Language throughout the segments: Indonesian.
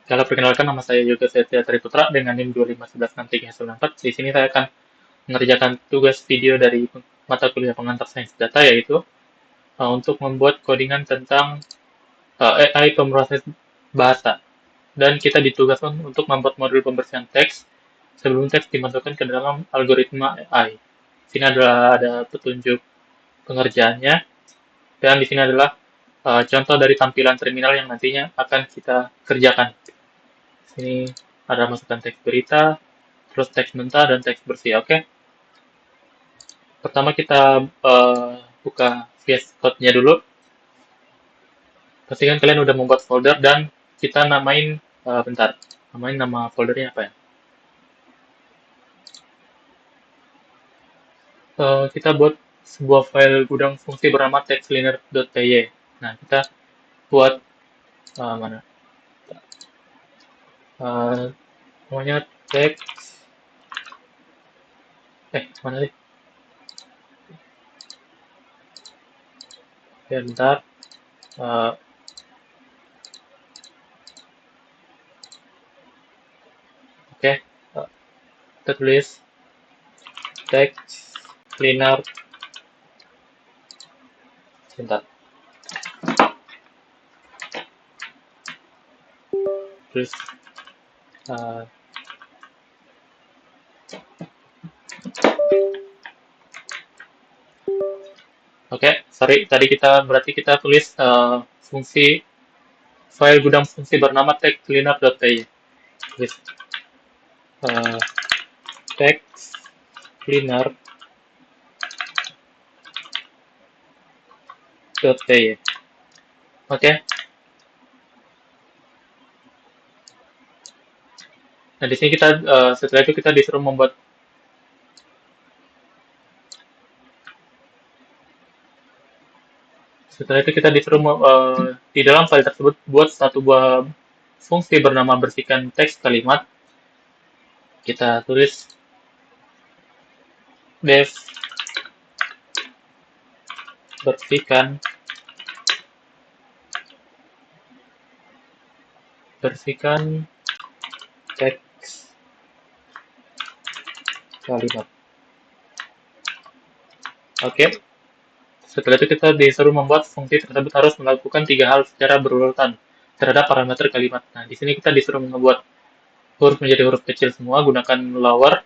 Kalau perkenalkan, nama saya Yoga Setia Triputra dengan NIM 2511694. Di sini saya akan mengerjakan tugas video dari mata kuliah pengantar sains data, yaitu untuk membuat codingan tentang AI pemroses bahasa. Dan kita ditugaskan untuk membuat modul pembersihan teks sebelum teks dimasukkan ke dalam algoritma AI. Di sini adalah ada petunjuk pengerjaannya, dan di sini adalah contoh dari tampilan terminal yang nantinya akan kita kerjakan. Sini ada masukkan teks berita, terus teks mentah dan teks bersih. Oke. Pertama kita buka VS Code-nya dulu. Pastikan kalian udah membuat folder dan kita namain bentar. Namain nama foldernya apa ya? Kita buat sebuah file gudang fungsi bernama textcleaner.py. Nah, kita buat mana? Namanya text mana sih? Ya, bentar. Uh, Oke, kita tulis text cleaner. Bentar. Terus oke, sorry, tadi berarti kita tulis fungsi file gudang fungsi bernama textcleaner.py. Tulis uh, textcleaner.py. Oke. Nah, di sini kita setelah itu kita disuruh membuat di dalam file tersebut buat satu buah fungsi bernama bersihkan teks kalimat. Kita tulis def bersihkan teks kalimat. Oke. Setelah itu kita disuruh membuat fungsi tersebut harus melakukan 3 hal secara berurutan terhadap parameter kalimat. Nah, di sini kita disuruh membuat huruf menjadi huruf kecil semua, gunakan lower,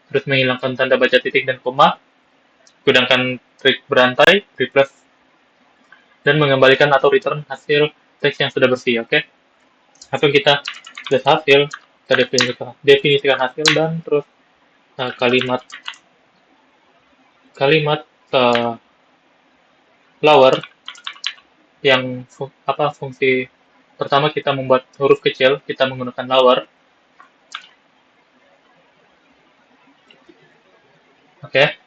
terus menghilangkan tanda baca titik dan koma, gunakan trik berantai, replace, dan mengembalikan atau return hasil teks yang sudah bersih. Oke. Langsung kita tulis hasil, kita definisikan hasil, dan terus kalimat lower yang fungsi pertama kita membuat huruf kecil, kita menggunakan lower. Oke.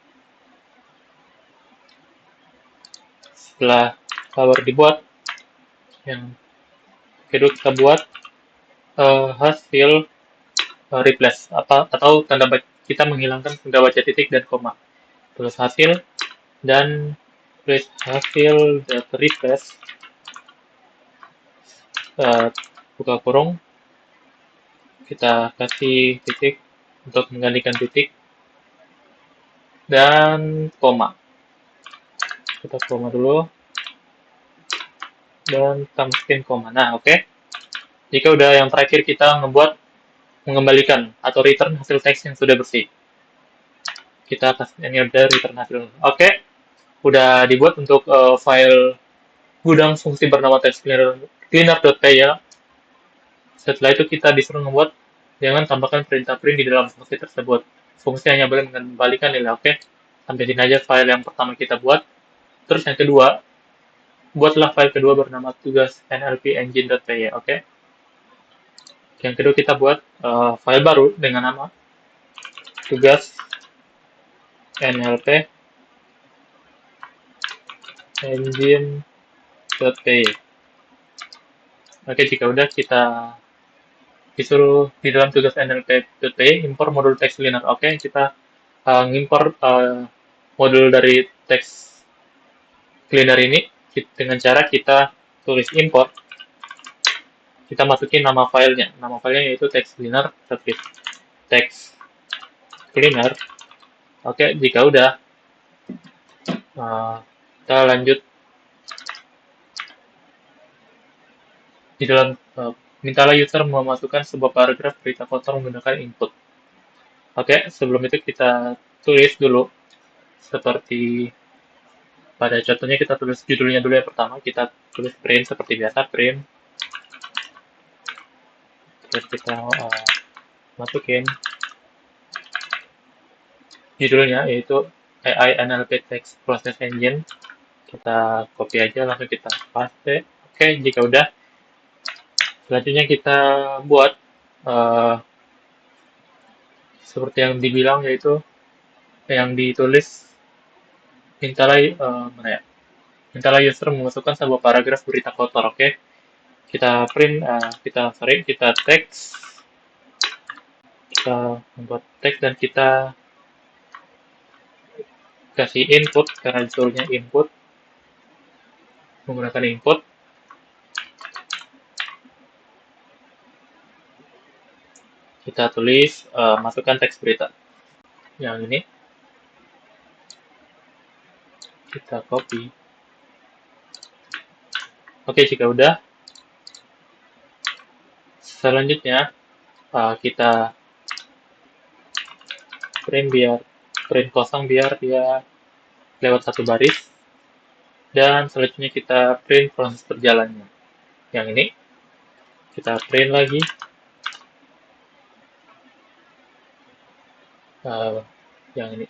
Setelah lower dibuat, yang kedua kita buat hasil replace atau kita menghilangkan tanda baca titik dan koma. Terus hasil dan hasil data replace, buka kurung, kita kasih titik untuk menggantikan titik dan koma. Kita koma dulu dan tambahin koma. Nah, oke. Jika udah yang terakhir, kita mengembalikan atau return hasil teks yang sudah bersih. Kita kasih ini udah return hasil. Oke. Udah dibuat untuk file gudang fungsi bernama textcleaner.py ya. Setelah itu kita disuruh membuat, jangan tambahkan perintah print di dalam fungsi tersebut. Fungsi hanya boleh mengembalikan nilai. Oke. Sampai sini aja file yang pertama kita buat. Terus yang kedua, buatlah file kedua bernama tugas nlpengine.py. Oke. Yang kedua kita buat file baru dengan nama tugas nlp engine.py. Oke, jika udah, kita disuruh di dalam tugas nlp.py import modul text cleaner. Oke, kita ngimport modul dari text cleaner ini dengan cara kita tulis import kita masukin nama filenya. Nama filenya yaitu text cleaner service. Text cleaner. Oke, jika udah, kita lanjut di dalam mintalah user memasukkan sebuah paragraf berita kotor menggunakan input. Oke, sebelum itu kita tulis dulu seperti pada contohnya kita tulis judulnya dulu yang pertama, kita tulis print seperti biasa, print, terus kita masukin judulnya yaitu AI NLP Text Process Engine. Kita copy aja, langsung kita paste. Oke, jika udah, selanjutnya kita buat seperti yang dibilang, yaitu yang ditulis mintalah mana ya? Mintalah user memasukkan sebuah paragraf berita kotor. Oke, kita print, kita text, kita membuat teks dan kita kasih input karena disuruhnya input, menggunakan input. Kita tulis, masukkan teks berita yang ini, kita copy. Oke, jika udah, selanjutnya kita print kosong biar dia lewat satu baris, dan selanjutnya kita print proses berjalannya. Yang ini kita print lagi, yang ini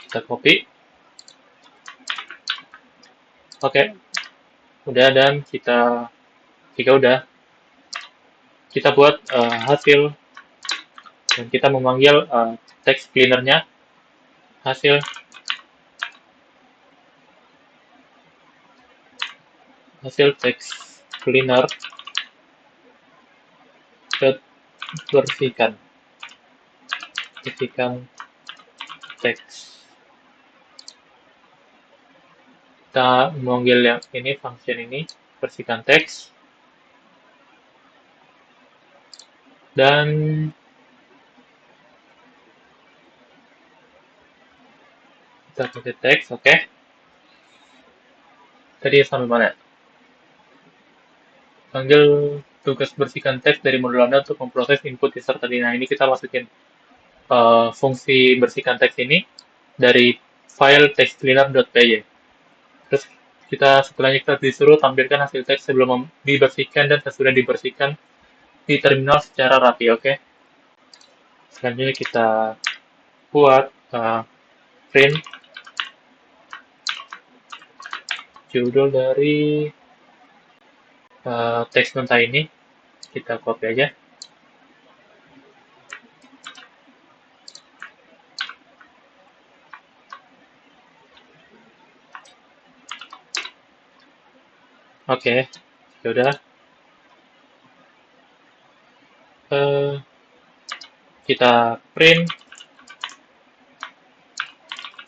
kita copy. Oke, udah, dan jika udah, kita buat hasil dan kita memanggil text cleanernya, hasil text cleaner bersihkan teks. Kita memanggil yang ini, function ini, bersihkan teks, dan kita pakai teks. Oke, tadi sampai mana? Panggil tugas bersihkan teks dari modul Anda untuk memproses input user tadi. Nah, ini kita masukin fungsi bersihkan teks ini dari file textcleaner.py. Terus setelahnya kita disuruh tampilkan hasil teks sebelum dibersihkan dan sesudah dibersihkan di terminal secara rapi. Oke. Selanjutnya kita buat print judul dari teks mentah ini, kita copy aja. Oke, yaudah. Kita print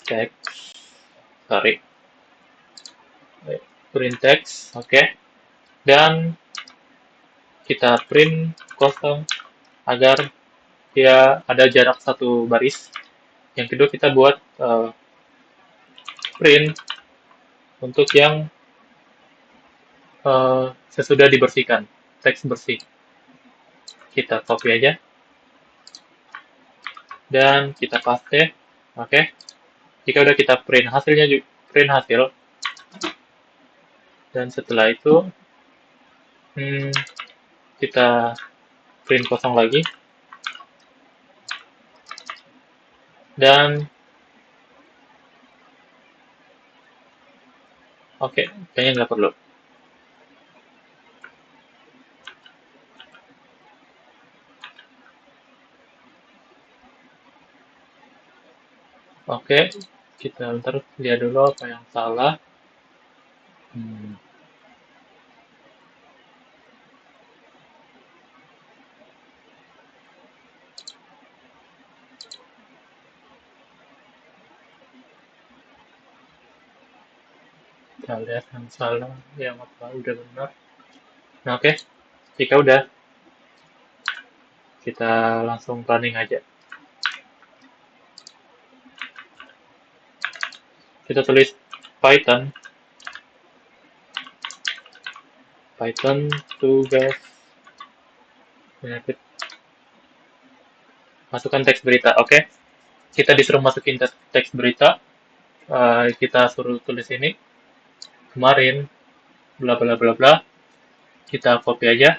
text, print text, oke. Dan kita print kosong agar dia ada jarak satu baris. Yang kedua kita buat print untuk yang sesudah dibersihkan, teks bersih. Kita copy aja dan kita paste. Oke. Jika udah, kita print hasilnya, print hasil, dan setelah itu kita print kosong lagi, dan oke, kayaknya nggak perlu. Oke, kita ntar lihat dulu apa yang salah. Kita lihat yang salah, yang apa udah benar. Nah, oke. Jika udah, kita langsung running aja. Kita tulis Python tugas penyakit, masukkan teks berita. Oke, kita disuruh masukin teks berita. Kita suruh tulis ini kemarin bla bla bla bla. Kita copy aja.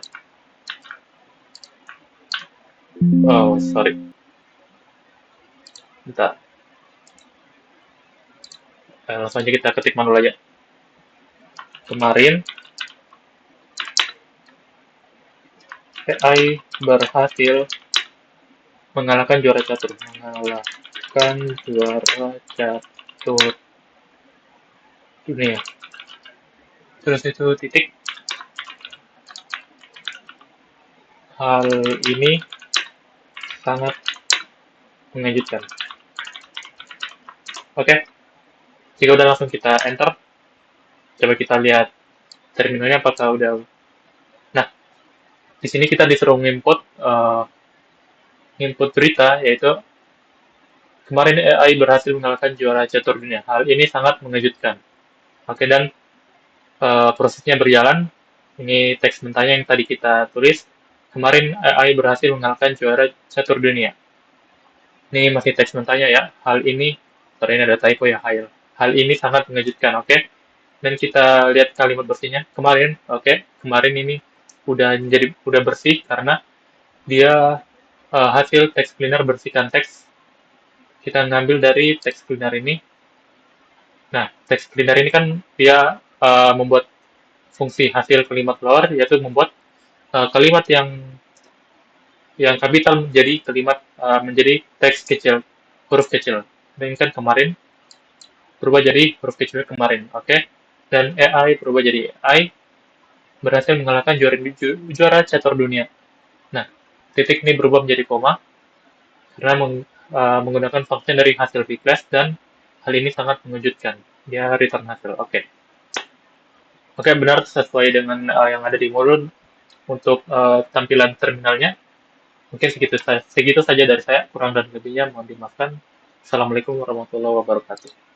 Oh, sorry. Bentar. Langsung aja kita ketik manual aja. Kemarin AI berhasil mengalahkan juara catur. Mengalahkan juara catur dunia. Terus itu titik. Hal ini sangat mengejutkan. Oke, jika udah langsung kita enter. Coba kita lihat terminalnya apakah udah. Nah, di sini kita disuruh input berita, yaitu kemarin AI berhasil mengalahkan juara catur dunia. Hal ini sangat mengejutkan. Oke, dan prosesnya berjalan. Ini teks mentahnya yang tadi kita tulis. Kemarin AI berhasil mengalahkan juara catur dunia. Ini masih teks mentahnya ya. Hal ini, sorry ini ada typo ya, hal ini sangat mengejutkan, oke? Dan kita lihat kalimat bersihnya. Kemarin, oke, kemarin ini udah bersih karena dia hasil text cleaner bersihkan teks. Kita ngambil dari text cleaner ini. Nah, text cleaner ini kan dia membuat fungsi hasil kalimat keluar, yaitu membuat kalimat yang kapital menjadi teks kecil, huruf kecil. Dan ini kan kemarin berubah jadi huruf kecil kemarin, oke? Dan AI berubah jadi AI berhasil mengalahkan juara catur dunia. Nah, titik ini berubah menjadi koma karena menggunakan function dari hasil vclass, dan hal ini sangat mengejutkan. Dia return hasil, oke. Oke, benar sesuai dengan yang ada di modul untuk tampilan terminalnya. Mungkin segitu saja dari saya, kurang dan lebihnya mohon dimaafkan. Assalamualaikum warahmatullahi wabarakatuh.